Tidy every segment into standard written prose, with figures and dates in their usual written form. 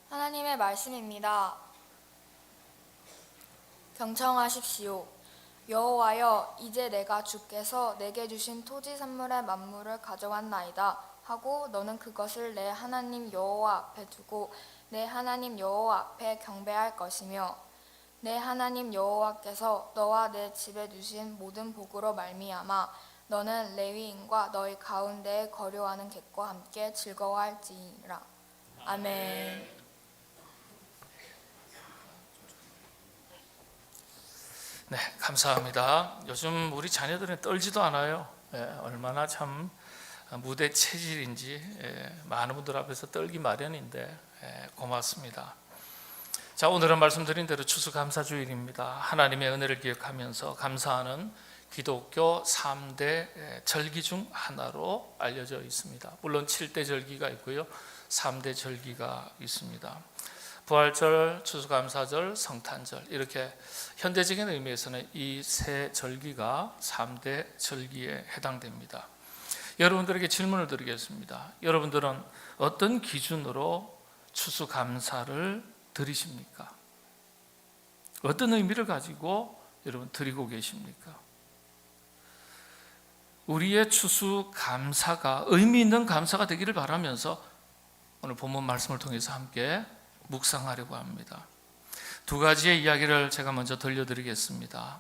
하나님의 말씀입니다. 경청하십시오. 여호와여, 이제 내가 주께서 내게 주신 토지 산물의 만물을 가져왔나이다 하고 너는 그것을 내 하나님 여호와 앞에 두고 내 하나님 여호와 앞에 경배할 것이며 내 하나님 여호와께서 너와 내 집에 주신 모든 복으로 말미암아 너는 레위인과 너희 가운데에 거류하는 객과 함께 즐거워할지니라. 아멘. 네, 감사합니다. 요즘 우리 자녀들은 떨지도 않아요. 얼마나 참 무대 체질인지 많은 분들 앞에서 떨기 마련인데 고맙습니다. 자, 오늘은 말씀드린 대로 추수감사주일입니다. 하나님의 은혜를 기억하면서 감사하는 기독교 3대 절기 중 하나로 알려져 있습니다. 물론 7대 절기가 있고요, 3대 절기가 있습니다. 부활절, 추수감사절, 성탄절, 이렇게 현대적인 의미에서는 이 세 절기가 3대 절기에 해당됩니다. 여러분들에게 질문을 드리겠습니다. 여러분들은 어떤 기준으로 추수감사를 드리십니까? 어떤 의미를 가지고 여러분 드리고 계십니까? 우리의 추수감사가 의미 있는 감사가 되기를 바라면서 오늘 본문 말씀을 통해서 함께 묵상하려고 합니다. 두 가지의 이야기를 제가 먼저 들려드리겠습니다.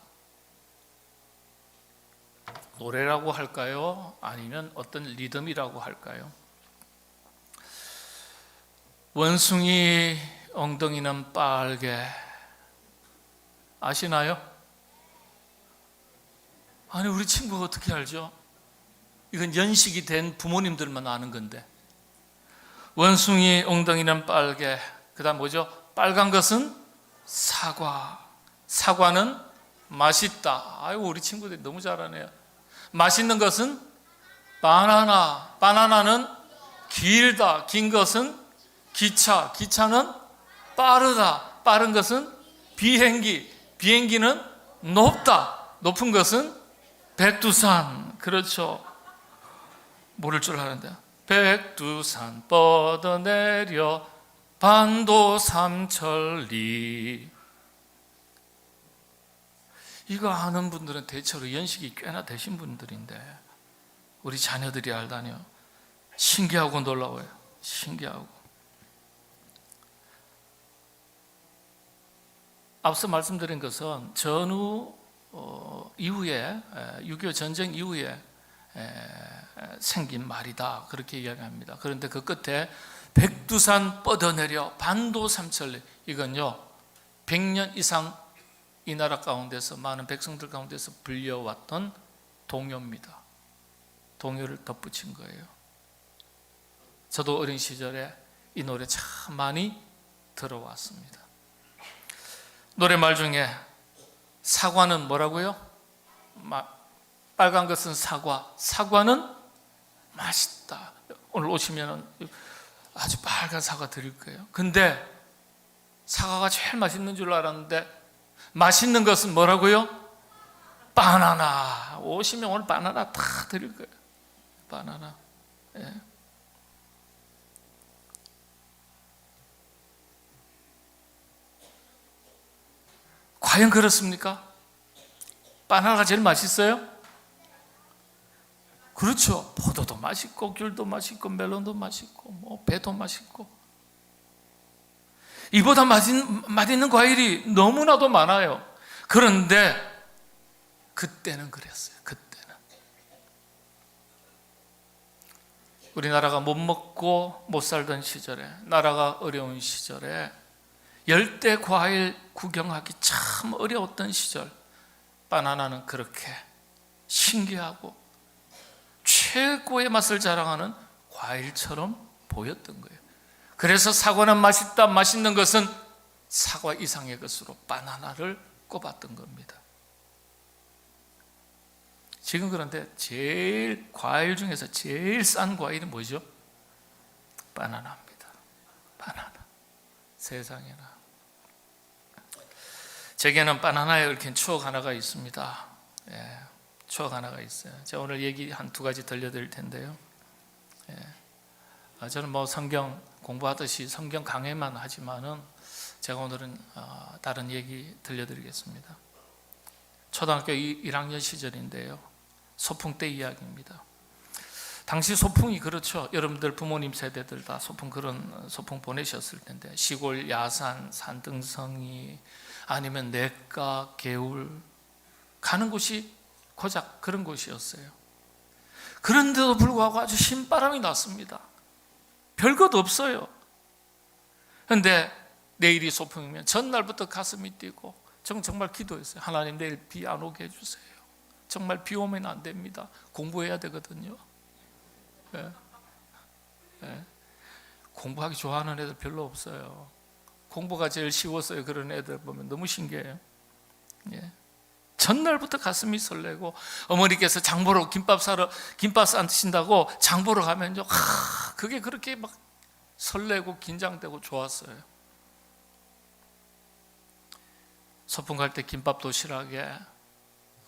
노래라고 할까요? 아니면 어떤 리듬이라고 할까요? 원숭이 엉덩이는 빨개. 아시나요? 아니, 우리 친구가 어떻게 알죠? 이건 연식이 된 부모님들만 아는 건데. 원숭이 엉덩이는 빨개. 그 다음 뭐죠? 빨간 것은 사과. 사과는 맛있다. 아이고, 우리 친구들이 너무 잘하네요. 맛있는 것은 바나나. 바나나는 길다. 긴 것은 기차. 기차는 빠르다. 빠른 것은 비행기. 비행기는 높다. 높은 것은 백두산. 그렇죠. 모를 줄 아는데. 백두산 뻗어내려 반도 삼천리. 이거 아는 분들은 대체로 연식이 꽤나 되신 분들인데 우리 자녀들이 알다니요, 신기하고 놀라워요. 신기하고. 앞서 말씀드린 것은 전후 이후에 6.25 전쟁 이후에 생긴 말이다, 그렇게 이야기합니다. 그런데 그 끝에 백두산 뻗어내려 반도 삼천리, 이건요 100년 이상 이 나라 가운데서 많은 백성들 가운데서 불려왔던 동요입니다. 동요를 덧붙인 거예요. 저도 어린 시절에 이 노래 참 많이 들어왔습니다. 노래말 중에 사과는 뭐라고요? 빨간 것은 사과. 사과는 맛있다. 오늘 오시면 아주 빨간 사과 드릴 거예요. 근데 사과가 제일 맛있는 줄 알았는데 맛있는 것은 뭐라고요? 바나나. 오시면 오늘 바나나 다 드릴 거예요. 바나나. 예. 과연 그렇습니까? 바나나가 제일 맛있어요? 그렇죠. 포도도 맛있고 귤도 맛있고 멜론도 맛있고 배도 맛있고, 이보다 맛있는 과일이 너무나도 많아요. 그런데 그때는 그랬어요. 그때는 우리나라가 못 먹고 못 살던 시절에, 나라가 어려운 시절에, 열대 과일 구경하기 참 어려웠던 시절, 바나나는 그렇게 신기하고 최고의 맛을 자랑하는 과일처럼 보였던 거예요. 그래서 사과는 맛있다, 맛있는 것은 사과 이상의 것으로 바나나를 꼽았던 겁니다. 지금 그런데 제일 과일 중에서 제일 싼 과일은 뭐죠? 바나나입니다. 바나나. 세상에나. 제게는 바나나에 얽힌 추억 하나가 있습니다. 추억 하나가 있어요. 제가 오늘 얘기 한 두 가지 들려드릴 텐데요. 저는 뭐 성경 공부하듯이 성경 강해만 하지만은 제가 오늘은 다른 얘기 들려드리겠습니다. 초등학교 1학년 시절인데요. 소풍 때 이야기입니다. 당시 소풍이 그렇죠. 여러분들 부모님 세대들 다 그런 소풍 보내셨을 텐데, 시골 야산, 산등성이 아니면 냇가, 개울 가는 곳이 고작 그런 곳이었어요. 그런데도 불구하고 아주 신바람이 났습니다. 별것 없어요. 그런데 내일이 소풍이면 전날부터 가슴이 뛰고 정말 기도했어요. 하나님, 내일 비 안 오게 해주세요. 정말 비 오면 안 됩니다. 공부해야 되거든요. 네. 네. 공부하기 좋아하는 애들 별로 없어요. 공부가 제일 쉬웠어요. 그런 애들 보면 너무 신기해요. 예. 전날부터 가슴이 설레고, 어머니께서 장보러 김밥 싸신다고 장보러 가면요, 그게 그렇게 막 설레고 긴장되고 좋았어요. 소풍 갈 때 김밥 도시락에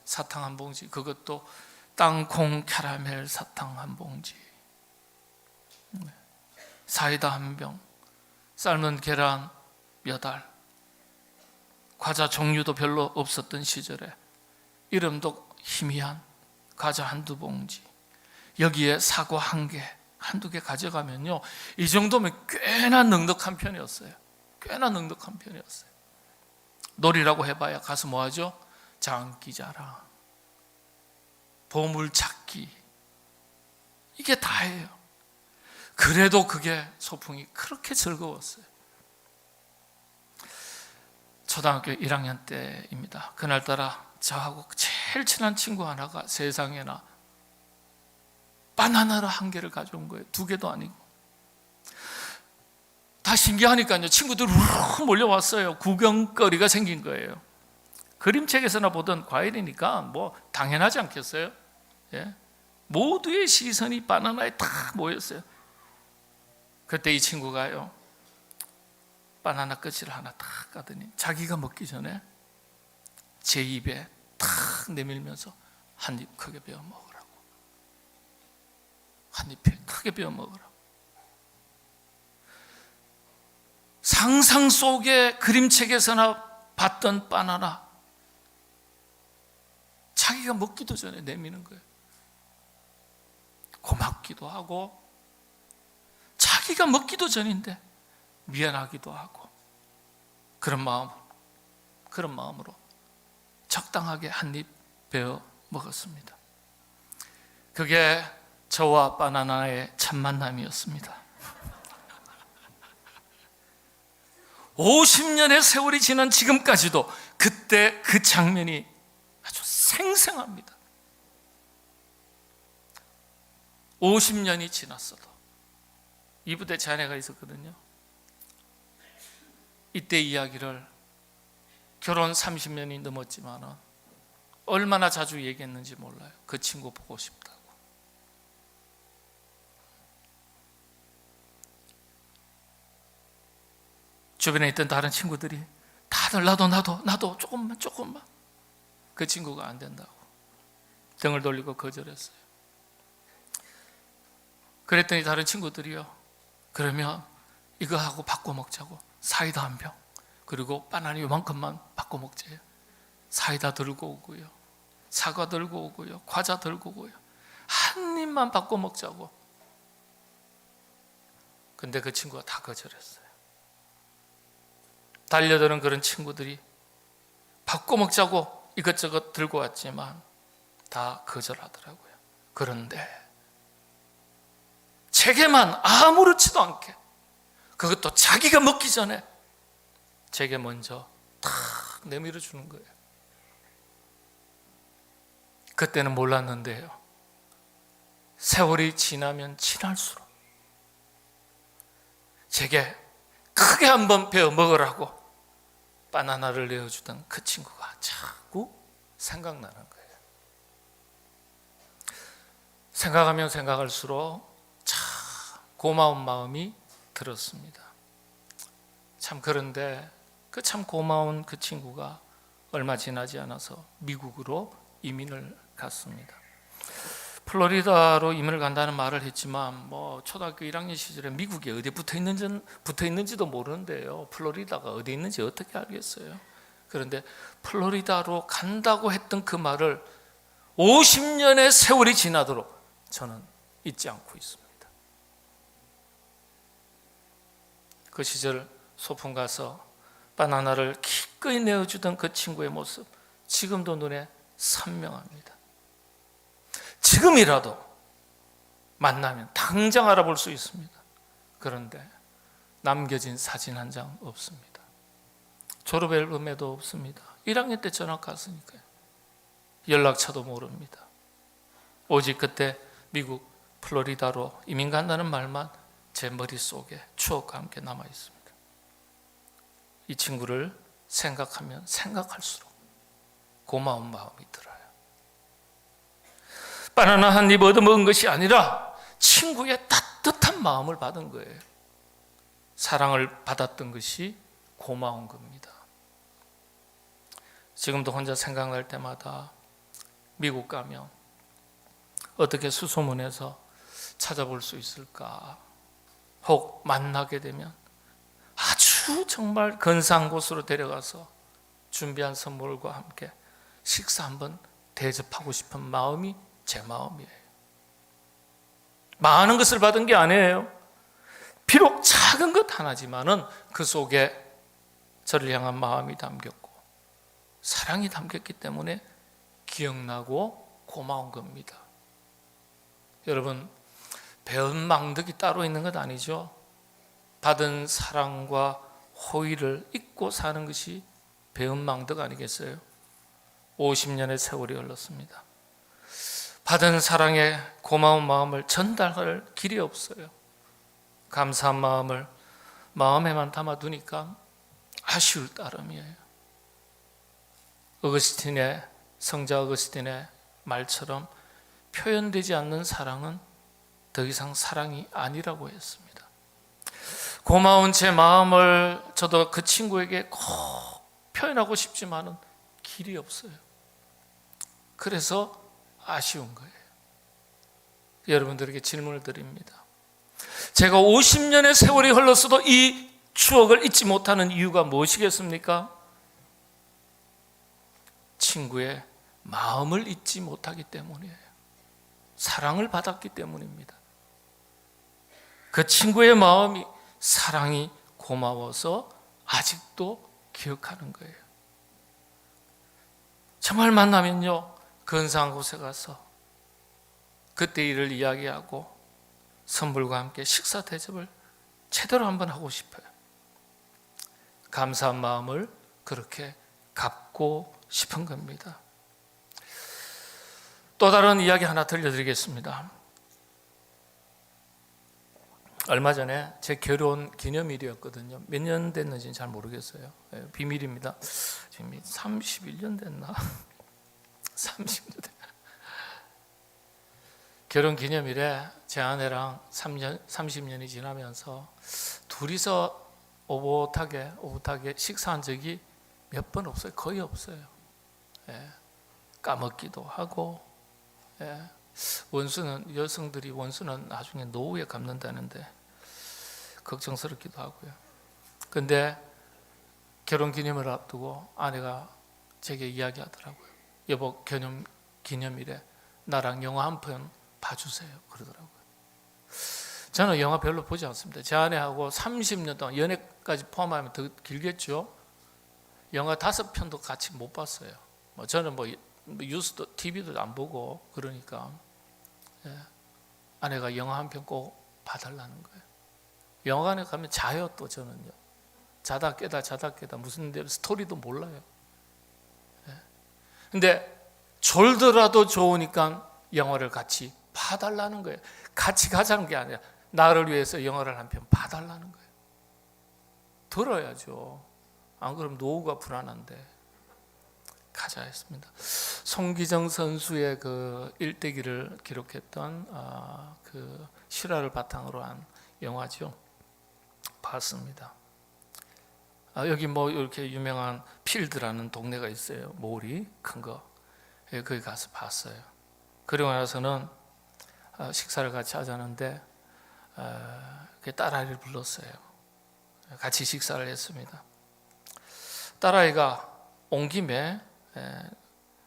사탕 한 봉지, 그것도 땅콩 캐러멜 사탕 한 봉지, 사이다 한 병, 삶은 계란 몇 알, 과자 종류도 별로 없었던 시절에 이름도 희미한 과자 한두 봉지, 여기에 사과 한 개, 한두 개 가져가면요, 이 정도면 꽤나 넉넉한 편이었어요. 꽤나 넉넉한 편이었어요. 놀이라고 해봐야 가서 뭐하죠? 장기자랑, 보물찾기, 이게 다예요. 그래도 그게 소풍이 그렇게 즐거웠어요. 초등학교 1학년 때입니다. 그날따라 저하고 제일 친한 친구 하나가 세상에나 바나나를 한 개를 가져온 거예요. 두 개도 아니고. 다 신기하니까요, 친구들이 우르르 몰려왔어요. 구경거리가 생긴 거예요. 그림책에서나 보던 과일이니까 뭐 당연하지 않겠어요? 예? 모두의 시선이 바나나에 다 모였어요. 그때 이 친구가요, 바나나 껍질을 하나 탁 까더니 자기가 먹기 전에 제 입에 탁 내밀면서 한 입 크게 베어 먹으라고. 한 입 크게 베어 먹으라고. 상상 속의 그림책에서나 봤던 바나나, 자기가 먹기도 전에 내미는 거예요. 고맙기도 하고, 자기가 먹기도 전인데 미안하기도 하고, 그런 마음으로 적당하게 한 입 베어 먹었습니다. 그게 저와 바나나의 첫 만남이었습니다. 50년의 세월이 지난 지금까지도 그때 그 장면이 아주 생생합니다. 50년이 지났어도. 이 부대 자네가 있었거든요. 이때 이야기를 결혼 30년이 넘었지만 얼마나 자주 얘기했는지 몰라요. 그 친구 보고 싶다고. 주변에 있던 다른 친구들이 다들 나도 조금만. 그 친구가 안 된다고 등을 돌리고 거절했어요. 그랬더니 다른 친구들이요, 그러면 이거 하고 바꿔 먹자고. 사이다 한 병, 그리고 바나나 요만큼만 바꿔 먹자요. 사이다 들고 오고요, 사과 들고 오고요, 과자 들고 오고요, 한 입만 바꿔 먹자고. 근데 그 친구가 다 거절했어요. 달려드는 그런 친구들이 바꿔 먹자고 이것저것 들고 왔지만 다 거절하더라고요. 그런데 제게만 아무렇지도 않게, 그것도 자기가 먹기 전에 제게 먼저 탁 내밀어 주는 거예요. 그때는 몰랐는데요, 세월이 지나면 지날수록 제게 크게 한번 베어 먹으라고 바나나를 내어주던 그 친구가 자꾸 생각나는 거예요. 생각하면 생각할수록 참 고마운 마음이 들었습니다. 참, 그런데 그 참 고마운 그 친구가 얼마 지나지 않아서 미국으로 이민을 갔습니다. 플로리다로 이민을 간다는 말을 했지만 뭐 초등학교 1학년 시절에 미국에 어디 붙어 있는지도 모르는데요. 플로리다가 어디 있는지 어떻게 알겠어요? 그런데 플로리다로 간다고 했던 그 말을 50년의 세월이 지나도록 저는 잊지 않고 있습니다. 그 시절 소풍 가서 바나나를 기꺼이 내어주던 그 친구의 모습, 지금도 눈에 선명합니다. 지금이라도 만나면 당장 알아볼 수 있습니다. 그런데 남겨진 사진 한 장 없습니다. 졸업 앨범에도 없습니다. 1학년 때 전학 갔으니까요. 연락처도 모릅니다. 오직 그때 미국 플로리다로 이민 간다는 말만 제 머릿속에 추억과 함께 남아 있습니다. 이 친구를 생각하면 생각할수록 고마운 마음이 들어요. 바나나 한 입 얻어먹은 것이 아니라 친구의 따뜻한 마음을 받은 거예요. 사랑을 받았던 것이 고마운 겁니다. 지금도 혼자 생각날 때마다 미국 가면 어떻게 수소문해서 찾아볼 수 있을까? 혹 만나게 되면 아주 정말 근사한 곳으로 데려가서 준비한 선물과 함께 식사 한번 대접하고 싶은 마음이 제 마음이에요. 많은 것을 받은 게 아니에요. 비록 작은 것 하나지만은 그 속에 저를 향한 마음이 담겼고 사랑이 담겼기 때문에 기억나고 고마운 겁니다. 여러분, 배은망덕이 따로 있는 것 아니죠? 받은 사랑과 호의를 잊고 사는 것이 배은망덕 아니겠어요? 50년의 세월이 흘렀습니다. 받은 사랑에 고마운 마음을 전달할 길이 없어요. 감사한 마음을 마음에만 담아두니까 아쉬울 따름이에요. 성자 어거스틴의 말처럼 표현되지 않는 사랑은 더 이상 사랑이 아니라고 했습니다. 고마운 제 마음을 저도 그 친구에게 꼭 표현하고 싶지만은 길이 없어요. 그래서 아쉬운 거예요. 여러분들에게 질문을 드립니다. 제가 50년의 세월이 흘렀어도 이 추억을 잊지 못하는 이유가 무엇이겠습니까? 친구의 마음을 잊지 못하기 때문이에요. 사랑을 받았기 때문입니다. 그 친구의 마음이, 사랑이 고마워서 아직도 기억하는 거예요. 정말 만나면요, 근사한 곳에 가서 그때 일을 이야기하고 선물과 함께 식사 대접을 제대로 한번 하고 싶어요. 감사한 마음을 그렇게 갖고 싶은 겁니다. 또 다른 이야기 하나 들려드리겠습니다. 얼마 전에 제 결혼 기념일이었거든요. 몇 년 됐는지는 잘 모르겠어요. 비밀입니다. 지금 31년 됐나? 30년 됐나? 결혼 기념일에 제 아내랑 30년이 지나면서 둘이서 오붓하게 식사한 적이 몇 번 없어요. 거의 없어요. 까먹기도 하고, 여성들이 원수는 나중에 노후에 갚는다는데 걱정스럽기도 하고요. 근데 결혼 기념일을 앞두고 아내가 제게 이야기하더라고요. 여보, 결혼 기념일에 나랑 영화 한 편 봐주세요. 그러더라고요. 저는 영화 별로 보지 않습니다. 제 아내하고 30년 동안, 연애까지 포함하면 더 길겠죠. 영화 5편도 같이 못 봤어요. 저는 뉴스도 TV도 안 보고 그러니까 아내가 영화 한 편 꼭 봐달라는 거예요. 영화관에 가면 자요. 또 저는요, 자다 깨다 무슨 스토리도 몰라요. 근데 졸더라도 좋으니까 영화를 같이 봐달라는 거예요. 같이 가자는 게 아니라 나를 위해서 영화를 한 편 봐달라는 거예요. 들어야죠. 안 그러면 노후가 불안한데. 가자 했습니다. 송기정 선수의 그 일대기를 기록했던 그 실화를 바탕으로 한 영화죠. 봤습니다. 여기 이렇게 유명한 필드라는 동네가 있어요. 몰이 큰 거. 거기 가서 봤어요. 그리고 나서는 식사를 같이 하자는데 그 딸아이를 불렀어요. 같이 식사를 했습니다. 딸아이가 온 김에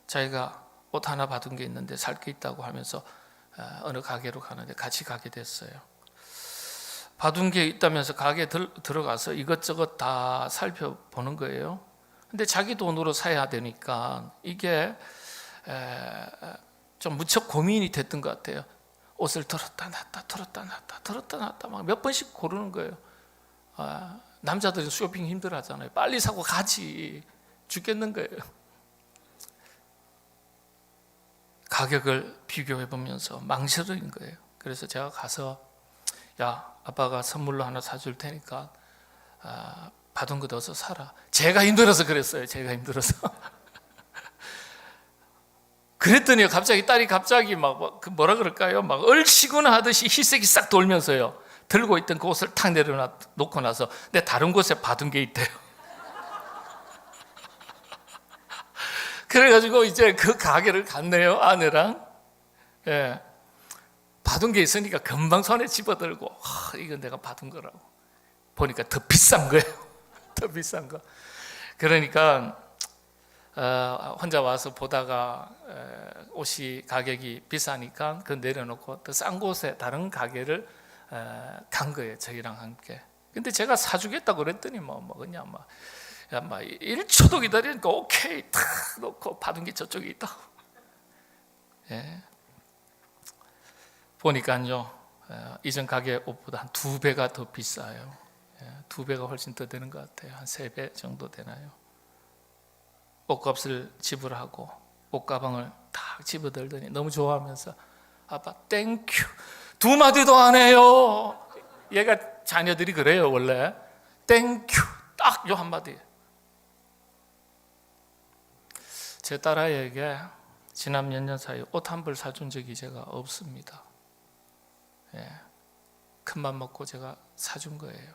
자기가 옷 하나 받은 게 있는데 살 게 있다고 하면서 어느 가게로 가는데 같이 가게 됐어요. 받은 게 있다면서 가게에 들어가서 이것저것 다 살펴보는 거예요. 근데 자기 돈으로 사야 되니까 이게 좀 무척 고민이 됐던 것 같아요. 옷을 들었다 놨다 들었다 놨다 들었다 놨다 막 몇 번씩 고르는 거예요. 남자들이 쇼핑 힘들어 하잖아요. 빨리 사고 가지. 죽겠는 거예요. 가격을 비교해 보면서 망설인 거예요. 그래서 제가 가서 야, 아빠가 선물로 하나 사줄 테니까 받은 거 어서 사라. 제가 힘들어서 그랬어요. 제가 힘들어서. 그랬더니 갑자기 딸이 갑자기 막 뭐라 그럴까요? 막 얼씨구나 하듯이 희색이 싹 돌면서요. 들고 있던 그 옷을 탁 내려놓고 나서 내 다른 곳에 받은 게 있대요. 그래가지고 이제 그 가게를 갔네요. 아내랑. 예. 받은 게 있으니까 금방 손에 집어들고 이건 내가 받은 거라고. 보니까 더 비싼 거예요. 더 비싼 거. 그러니까 혼자 와서 보다가 옷이 가격이 비싸니까 그 내려놓고 더 싼 곳에 다른 가게를 간 거예요. 저희랑 함께. 근데 제가 사주겠다고 그랬더니 그냥 막 1초도 기다리니까 오케이 탁 놓고 받은 게 저쪽에 있다고. 예. 보니까요 이전 가게 옷보다 한 2배가 더 비싸요. 2배가 훨씬 더 되는 것 같아요. 한 3배 정도 되나요? 옷값을 지불하고 옷가방을 딱 집어들더니 너무 좋아하면서 아빠 땡큐 2마디도 안 해요. 얘가 자녀들이 그래요. 원래 땡큐 딱 요 한마디. 제 딸아이에게 지난 몇 년 사이 옷 한 벌 사준 적이 제가 없습니다. 큰맘 먹고 제가 사준 거예요.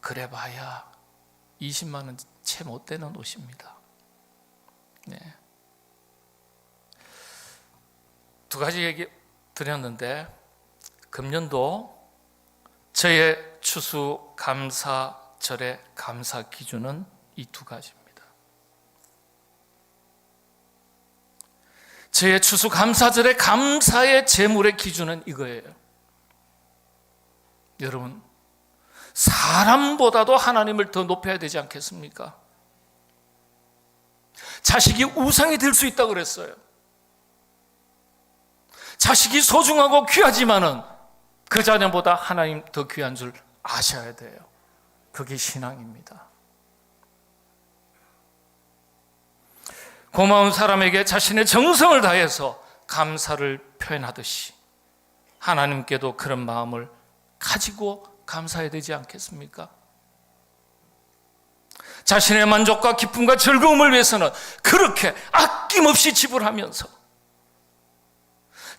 그래봐야 20만 원 채 못 되는 옷입니다. 두 가지 얘기 드렸는데 금년도 저의 추수감사절의 감사 기준은 이 2가지입니다. 저의 추수감사절의 감사의 제물의 기준은 이거예요. 여러분, 사람보다도 하나님을 더 높여야 되지 않겠습니까? 자식이 우상이 될 수 있다고 그랬어요. 자식이 소중하고 귀하지만은 그 자녀보다 하나님 더 귀한 줄 아셔야 돼요. 그게 신앙입니다. 고마운 사람에게 자신의 정성을 다해서 감사를 표현하듯이 하나님께도 그런 마음을 가지고 감사해야 되지 않겠습니까? 자신의 만족과 기쁨과 즐거움을 위해서는 그렇게 아낌없이 지불하면서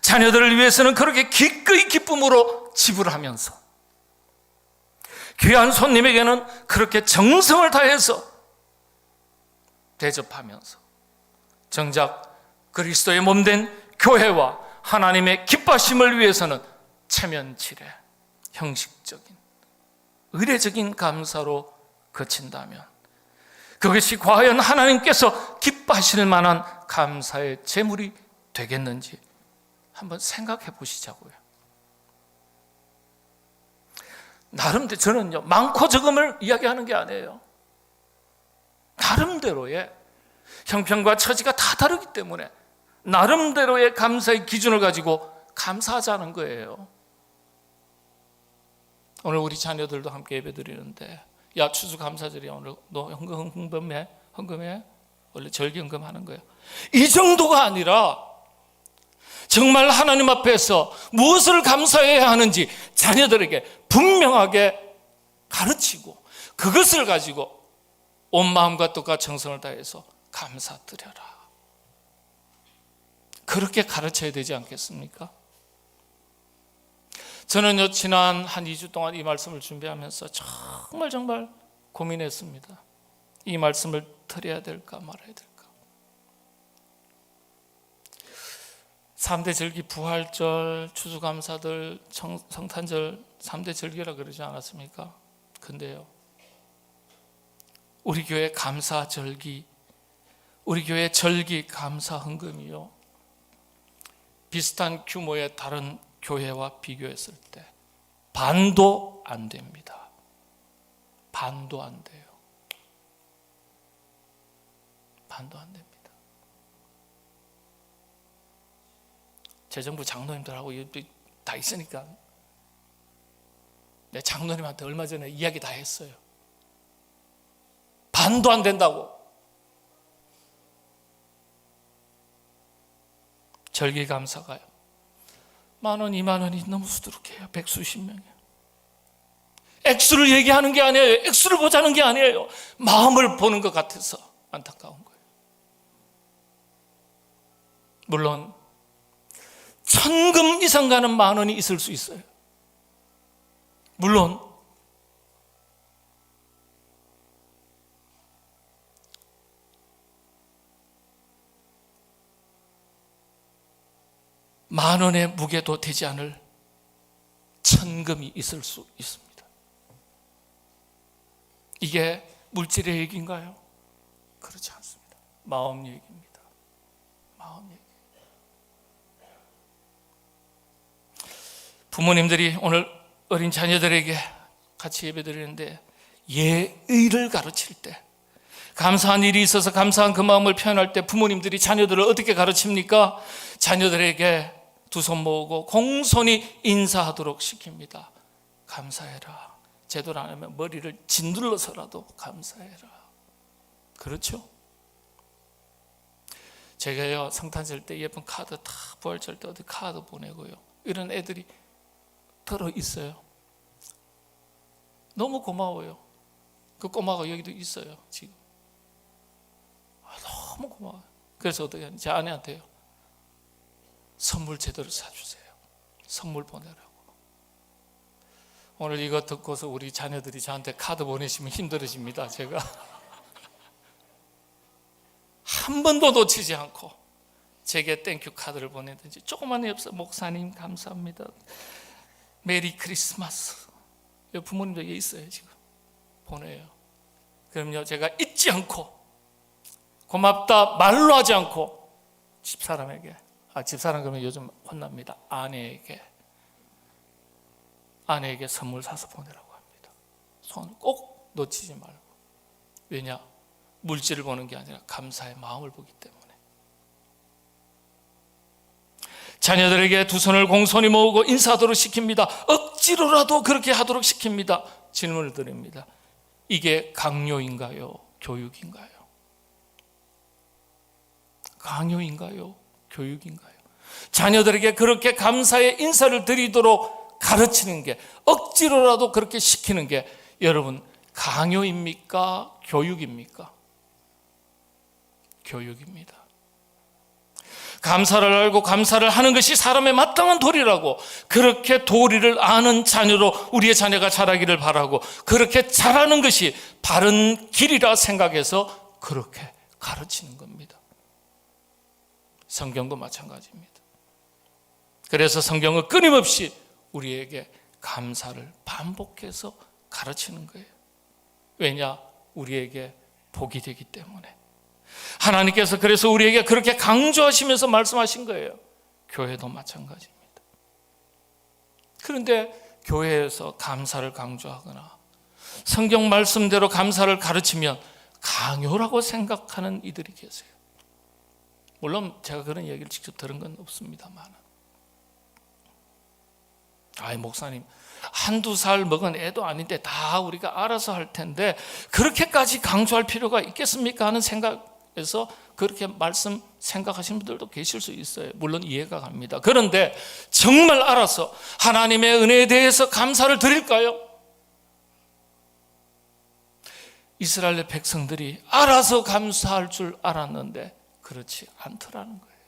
자녀들을 위해서는 그렇게 기꺼이 기쁨으로 지불하면서 귀한 손님에게는 그렇게 정성을 다해서 대접하면서 정작 그리스도의 몸된 교회와 하나님의 기뻐하심을 위해서는 체면치레 형식적인 의례적인 감사로 그친다면 그것이 과연 하나님께서 기뻐하실 만한 감사의 제물이 되겠는지 한번 생각해 보시자고요. 나름대로 저는요 많고 적음을 이야기하는 게 아니에요. 나름대로의 형편과 처지가 다 다르기 때문에 나름대로의 감사의 기준을 가지고 감사하자는 거예요. 오늘 우리 자녀들도 함께 예배드리는데 야 추수감사절이야 오늘 너 헌금해? 원래 절기헌금 하는 거예요. 이 정도가 아니라 정말 하나님 앞에서 무엇을 감사해야 하는지 자녀들에게 분명하게 가르치고 그것을 가지고 온 마음과 뜻과 정성을 다해서 감사드려라. 그렇게 가르쳐야 되지 않겠습니까? 저는요 지난 한 2주 동안 이 말씀을 준비하면서 정말 고민했습니다. 이 말씀을 드려야 될까 말아야 될까. 3대 절기 부활절, 추수감사절, 성탄절 3대 절기라 그러지 않았습니까? 근데요, 우리 교회 감사절기, 우리 교회 절기 감사 헌금이요, 비슷한 규모의 다른 교회와 비교했을 때 반도 안 됩니다. 반도 안 돼요. 반도 안 됩니다. 재정부 장로님들하고 다 있으니까 내 장로님한테 얼마 전에 이야기 다 했어요. 반도 안 된다고. 절기감사가요, 10,000원, 20,000원이 너무 수두룩해요. 백수십 명이에요. 액수를 얘기하는 게 아니에요. 액수를 보자는 게 아니에요. 마음을 보는 것 같아서 안타까운 거예요. 물론 1,000금 이상 가는 10,000원이 있을 수 있어요. 물론 만원의 무게도 되지 않을 1,000금이 있을 수 있습니다. 이게 물질의 얘기인가요? 그렇지 않습니다. 마음 얘기입니다. 마음 얘기. 부모님들이 오늘 어린 자녀들에게 같이 예배드리는데 예의를 가르칠 때, 감사한 일이 있어서 감사한 그 마음을 표현할 때 부모님들이 자녀들을 어떻게 가르칩니까? 자녀들에게 두 손 모으고 공손히 인사하도록 시킵니다. 감사해라. 제대로 안 하면 머리를 짓눌러서라도 감사해라. 그렇죠? 제가요, 성탄절 때 예쁜 카드 다, 부활절 때 어디 카드 보내고요, 이런 애들이 들어 있어요. 너무 고마워요. 그 꼬마가 여기도 있어요, 지금. 너무 고마워요. 그래서 어떻게 하냐, 제 아내한테요, 선물 제대로 사주세요. 선물 보내라고. 오늘 이거 듣고서 우리 자녀들이 저한테 카드 보내시면 힘들어집니다. 제가 한 번도 놓치지 않고 제게 땡큐 카드를 보내든지, 조그만 엽서, 목사님 감사합니다, 메리 크리스마스, 부모님도 여기 있어요. 지금 보내요. 그럼요, 제가 잊지 않고 고맙다 말로 하지 않고 집사람에게, 집사람 그러면 요즘 혼납니다. 아내에게 선물 사서 보내라고 합니다. 손 꼭 놓치지 말고. 왜냐? 물질을 보는 게 아니라 감사의 마음을 보기 때문에. 자녀들에게 두 손을 공손히 모으고 인사하도록 시킵니다. 억지로라도 그렇게 하도록 시킵니다. 질문을 드립니다. 이게 강요인가요? 교육인가요? 강요인가요? 교육인가요? 자녀들에게 그렇게 감사의 인사를 드리도록 가르치는 게, 억지로라도 그렇게 시키는 게 여러분 강요입니까? 교육입니까? 교육입니다. 감사를 알고 감사를 하는 것이 사람의 마땅한 도리라고, 그렇게 도리를 아는 자녀로 우리의 자녀가 자라기를 바라고, 그렇게 자라는 것이 바른 길이라 생각해서 그렇게 가르치는 겁니다. 성경도 마찬가지입니다. 그래서 성경은 끊임없이 우리에게 감사를 반복해서 가르치는 거예요. 왜냐? 우리에게 복이 되기 때문에. 하나님께서 그래서 우리에게 그렇게 강조하시면서 말씀하신 거예요. 교회도 마찬가지입니다. 그런데 교회에서 감사를 강조하거나 성경 말씀대로 감사를 가르치면 강요라고 생각하는 이들이 계세요. 물론 제가 그런 얘기를 직접 들은 건 없습니다만, 목사님, 한두 살 먹은 애도 아닌데 다 우리가 알아서 할 텐데 그렇게까지 강조할 필요가 있겠습니까? 하는 생각에서 그렇게 말씀 생각하시는 분들도 계실 수 있어요. 물론 이해가 갑니다. 그런데 정말 알아서 하나님의 은혜에 대해서 감사를 드릴까요? 이스라엘의 백성들이 알아서 감사할 줄 알았는데 그렇지 않더라는 거예요.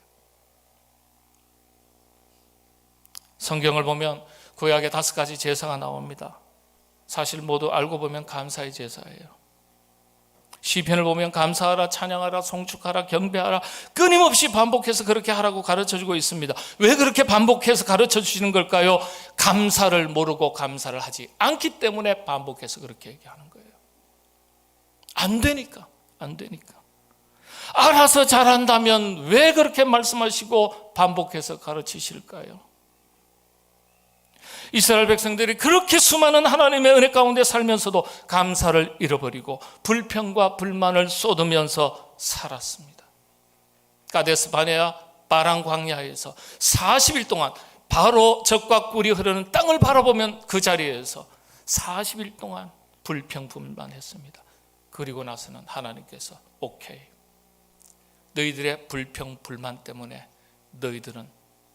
성경을 보면 구약에 5가지 제사가 나옵니다. 사실 모두 알고 보면 감사의 제사예요. 시편을 보면 감사하라, 찬양하라, 송축하라, 경배하라 끊임없이 반복해서 그렇게 하라고 가르쳐주고 있습니다. 왜 그렇게 반복해서 가르쳐주시는 걸까요? 감사를 모르고 감사를 하지 않기 때문에 반복해서 그렇게 얘기하는 거예요. 안 되니까. 알아서 잘한다면 왜 그렇게 말씀하시고 반복해서 가르치실까요? 이스라엘 백성들이 그렇게 수많은 하나님의 은혜 가운데 살면서도 감사를 잃어버리고 불평과 불만을 쏟으면서 살았습니다. 가데스 바네아 바란 광야에서 40일 동안 바로 적과 꿀이 흐르는 땅을 바라보면 그 자리에서 40일 동안 불평불만했습니다. 그리고 나서는 하나님께서 오케이, 너희들의 불평불만 때문에 너희들은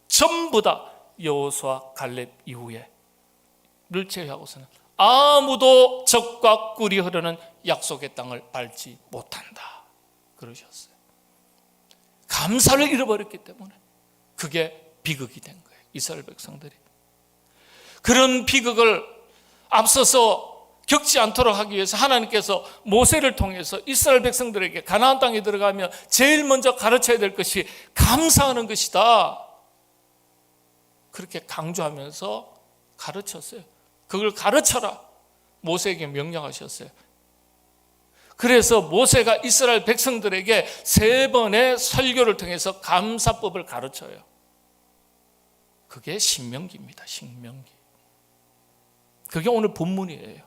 전부 다 여호수아 갈렙 이후에 를 제외하고서는 아무도 적과 꿀이 흐르는 약속의 땅을 밟지 못한다 그러셨어요. 감사를 잃어버렸기 때문에 그게 비극이 된 거예요. 이스라엘 백성들이 그런 비극을 앞서서 겪지 않도록 하기 위해서 하나님께서 모세를 통해서 이스라엘 백성들에게 가나안 땅에 들어가면 제일 먼저 가르쳐야 될 것이 감사하는 것이다, 그렇게 강조하면서 가르쳤어요. 그걸 가르쳐라 모세에게 명령하셨어요. 그래서 모세가 이스라엘 백성들에게 3번의 설교를 통해서 감사법을 가르쳐요. 그게 신명기입니다. 신명기. 그게 오늘 본문이에요.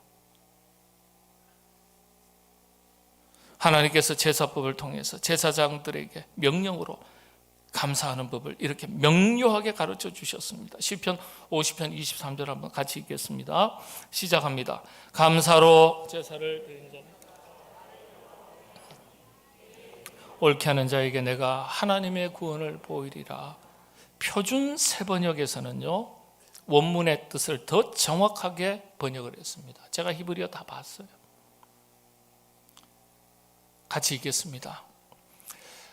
하나님께서 제사법을 통해서 제사장들에게 명령으로 감사하는 법을 이렇게 명료하게 가르쳐 주셨습니다. 시편 50편 23절 한번 같이 읽겠습니다. 시작합니다. 감사로 제사를 드리는 자, 옳게 하는 자에게 내가 하나님의 구원을 보이리라. 표준 세번역에서는요 원문의 뜻을 더 정확하게 번역을 했습니다. 제가 히브리어 다 봤어요. 같이 읽겠습니다.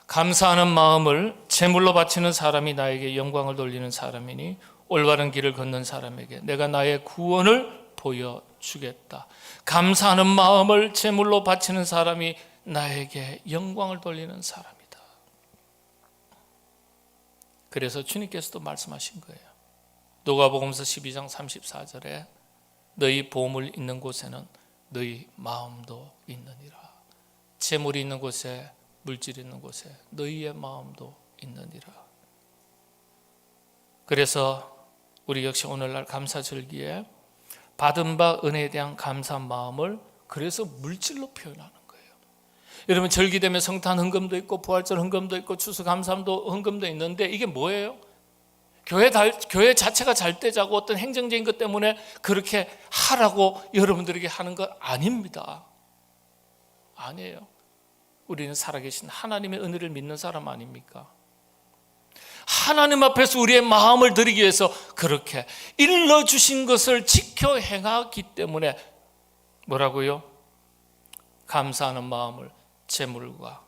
감사하는 마음을 제물로 바치는 사람이 나에게 영광을 돌리는 사람이니 올바른 길을 걷는 사람에게 내가 나의 구원을 보여주겠다. 감사하는 마음을 제물로 바치는 사람이 나에게 영광을 돌리는 사람이다. 그래서 주님께서도 말씀하신 거예요. 누가복음서 12장 34절에 너희 보물 있는 곳에는 너희 마음도 있느니라. 재물이 있는 곳에, 물질이 있는 곳에 너희의 마음도 있느니라. 그래서 우리 역시 오늘날 감사절기에 받은 바 은혜에 대한 감사한 마음을 그래서 물질로 표현하는 거예요. 여러분 절기되면 성탄 헌금도 있고 부활절 헌금도 있고 추수감사함도 헌금도 있는데 이게 뭐예요? 교회 자체가 잘 되자고 어떤 행정적인 것 때문에 그렇게 하라고 여러분들에게 하는 거 아닙니다. 아니에요. 우리는 살아계신 하나님의 은혜를 믿는 사람 아닙니까? 하나님 앞에서 우리의 마음을 드리기 위해서 그렇게 일러주신 것을 지켜 행하기 때문에 뭐라고요? 감사하는 마음을 재물과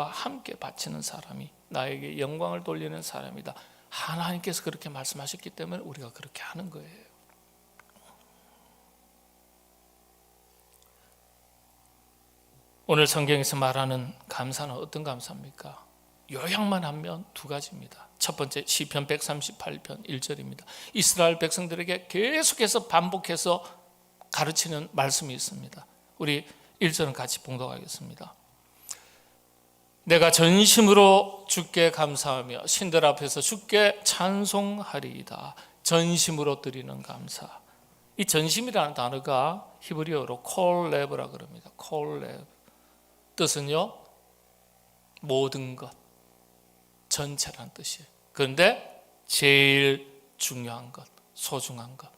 함께 바치는 사람이 나에게 영광을 돌리는 사람이다. 하나님께서 그렇게 말씀하셨기 때문에 우리가 그렇게 하는 거예요. 오늘 성경에서 말하는 감사는 어떤 감사입니까? 요약만 하면 2가지입니다. 첫 번째 시편 138편 1절입니다. 이스라엘 백성들에게 계속해서 반복해서 가르치는 말씀이 있습니다. 우리 1절은 같이 봉독하겠습니다. 내가 전심으로 주께 감사하며 신들 앞에서 주께 찬송하리이다. 전심으로 드리는 감사. 이 전심이라는 단어가 히브리어로 콜레브라 그럽니다. 콜레브. 뜻은요 모든 것, 전체라는 뜻이에요. 그런데 제일 중요한 것, 소중한 것,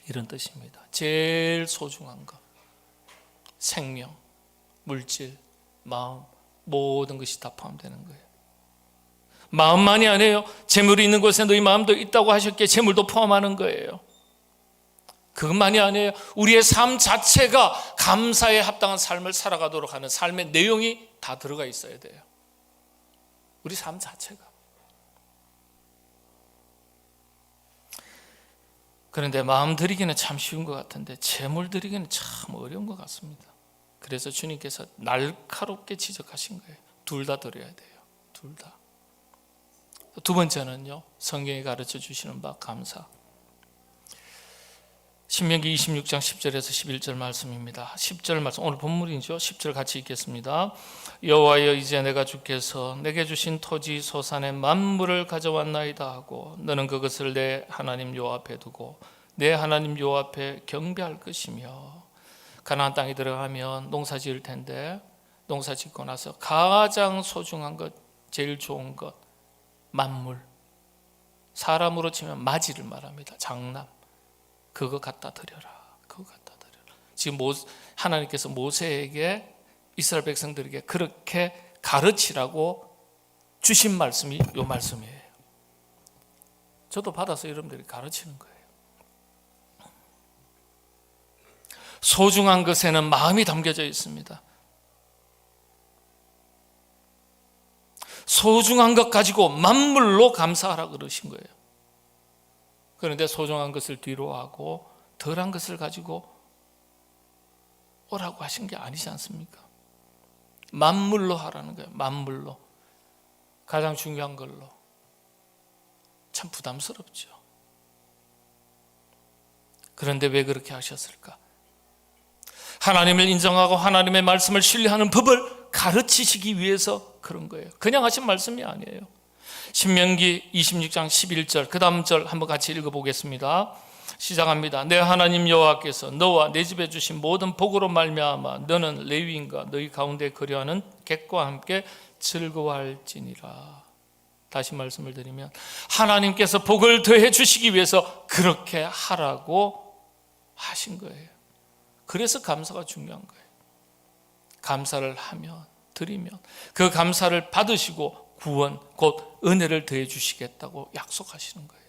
이런 뜻입니다. 제일 소중한 것, 생명, 물질, 마음, 모든 것이 다 포함되는 거예요. 마음만이 아니에요. 재물이 있는 곳에 너희 마음도 있다고 하셨기에 재물도 포함하는 거예요. 그것만이 아니에요. 우리의 삶 자체가 감사에 합당한 삶을 살아가도록 하는 삶의 내용이 다 들어가 있어야 돼요. 우리 삶 자체가. 그런데 마음 드리기는 참 쉬운 것 같은데 재물 드리기는 참 어려운 것 같습니다. 그래서 주님께서 날카롭게 지적하신 거예요. 둘 다 드려야 돼요. 둘 다. 두 번째는요, 성경이 가르쳐 주시는 바 감사. 신명기 26장 10절에서 11절 말씀입니다. 10절 말씀, 오늘 본문이죠. 10절 같이 읽겠습니다. 여호와여, 이제 내가 주께서 내게 주신 토지 소산의 만물을 가져왔나이다 하고 너는 그것을 내 하나님 여호와 앞에 두고 내 하나님 여호와 앞에 경배할 것이며, 가나안 땅에 들어가면 농사 지을 텐데 농사 짓고 나서 가장 소중한 것, 제일 좋은 것, 만물, 사람으로 치면 마지를 말합니다. 장남, 그거 갖다 드려라. 그거 갖다 드려라. 지금 하나님께서 모세에게, 이스라엘 백성들에게 그렇게 가르치라고 주신 말씀이 이 말씀이에요. 저도 받아서 여러분들이 가르치는 거예요. 소중한 것에는 마음이 담겨져 있습니다. 소중한 것 가지고 만물로 감사하라 그러신 거예요. 그런데 소중한 것을 뒤로 하고 덜한 것을 가지고 오라고 하신 게 아니지 않습니까? 만물로 하라는 거예요. 만물로. 가장 중요한 걸로. 참 부담스럽죠. 그런데 왜 그렇게 하셨을까? 하나님을 인정하고 하나님의 말씀을 신뢰하는 법을 가르치시기 위해서 그런 거예요. 그냥 하신 말씀이 아니에요. 신명기 26장 11절 그 다음 절 한번 같이 읽어보겠습니다. 시작합니다. 내 하나님 여호와께서 너와 내 집에 주신 모든 복으로 말미암아 너는 레위인과 너희 가운데 거류하는 객과 함께 즐거워할지니라. 다시 말씀을 드리면 하나님께서 복을 더해 주시기 위해서 그렇게 하라고 하신 거예요. 그래서 감사가 중요한 거예요. 감사를 하면, 드리면 그 감사를 받으시고 구원, 곧 은혜를 더해 주시겠다고 약속하시는 거예요.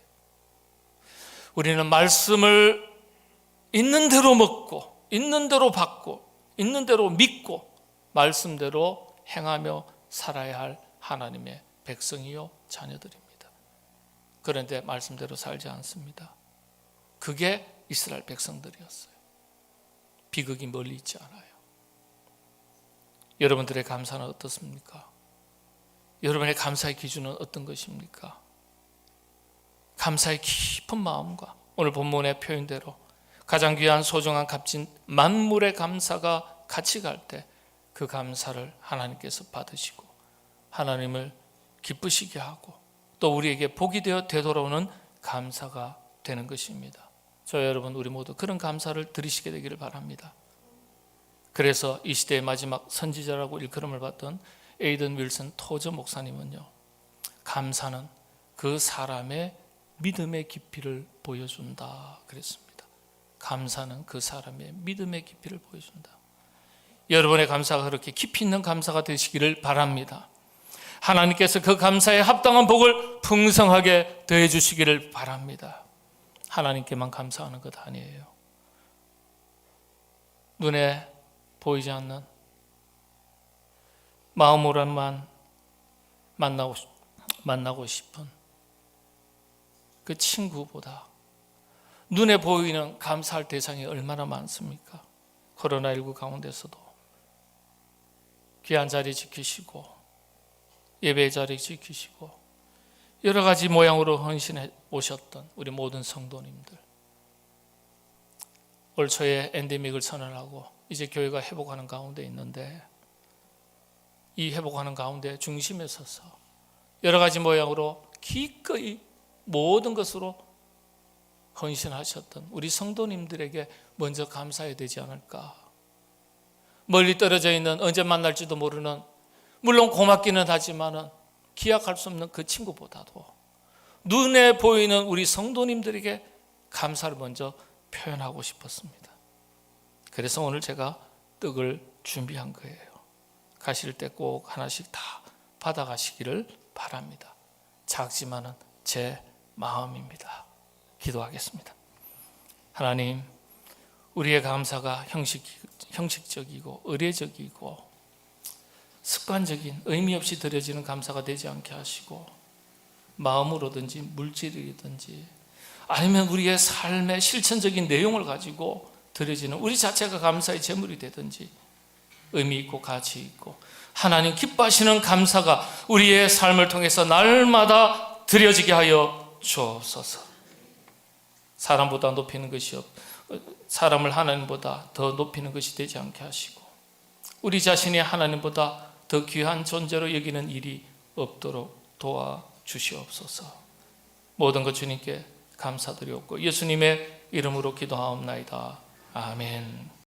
우리는 말씀을 있는 대로 먹고, 있는 대로 받고, 있는 대로 믿고, 말씀대로 행하며 살아야 할 하나님의 백성이요 자녀들입니다. 그런데 말씀대로 살지 않습니다. 그게 이스라엘 백성들이었어요. 비극이 멀리 있지 않아요. 여러분들의 감사는 어떻습니까? 여러분의 감사의 기준은 어떤 것입니까? 감사의 깊은 마음과 오늘 본문의 표현대로 가장 귀한 소중한 값진 만물의 감사가 같이 갈 때 그 감사를 하나님께서 받으시고 하나님을 기쁘시게 하고 또 우리에게 복이 되어 되돌아오는 감사가 되는 것입니다. 저 여러분, 우리 모두 그런 감사를 드리시게 되기를 바랍니다. 그래서 이 시대의 마지막 선지자라고 일컬음을 받던 에이든 윌슨 토저 목사님은요, 감사는 그 사람의 믿음의 깊이를 보여준다 그랬습니다. 감사는 그 사람의 믿음의 깊이를 보여준다. 여러분의 감사가 그렇게 깊이 있는 감사가 되시기를 바랍니다. 하나님께서 그 감사에 합당한 복을 풍성하게 더해 주시기를 바랍니다. 하나님께만 감사하는 것 아니에요. 눈에 보이지 않는 마음으로만 만나고 싶은 그 친구보다 눈에 보이는 감사할 대상이 얼마나 많습니까? 코로나19 가운데서도 귀한 자리 지키시고 예배 자리 지키시고 여러 가지 모양으로 헌신해 오셨던 우리 모든 성도님들, 올 초에 엔데믹을 선언하고 이제 교회가 회복하는 가운데 있는데 이 회복하는 가운데 중심에 서서 여러 가지 모양으로 기꺼이 모든 것으로 헌신하셨던 우리 성도님들에게 먼저 감사해야 되지 않을까. 멀리 떨어져 있는, 언제 만날지도 모르는, 물론 고맙기는 하지만은 기약할 수 없는 그 친구보다도 눈에 보이는 우리 성도님들에게 감사를 먼저 표현하고 싶었습니다. 그래서 오늘 제가 떡을 준비한 거예요. 가실 때 꼭 하나씩 다 받아가시기를 바랍니다. 작지만은 제 마음입니다. 기도하겠습니다. 하나님, 우리의 감사가 형식적이고 의례적이고 습관적인 의미 없이 드려지는 감사가 되지 않게 하시고 마음으로든지 물질이든지 아니면 우리의 삶의 실천적인 내용을 가지고 드려지는 우리 자체가 감사의 제물이 되든지 의미 있고 가치 있고 하나님 기뻐하시는 감사가 우리의 삶을 통해서 날마다 드려지게 하여 주옵소서. 사람보다 높이는 것이 사람을 하나님보다 더 높이는 것이 되지 않게 하시고 우리 자신이 하나님보다 더 귀한 존재로 여기는 일이 없도록 도와주시옵소서. 모든 것 주님께 감사드리옵고 예수님의 이름으로 기도하옵나이다. 아멘.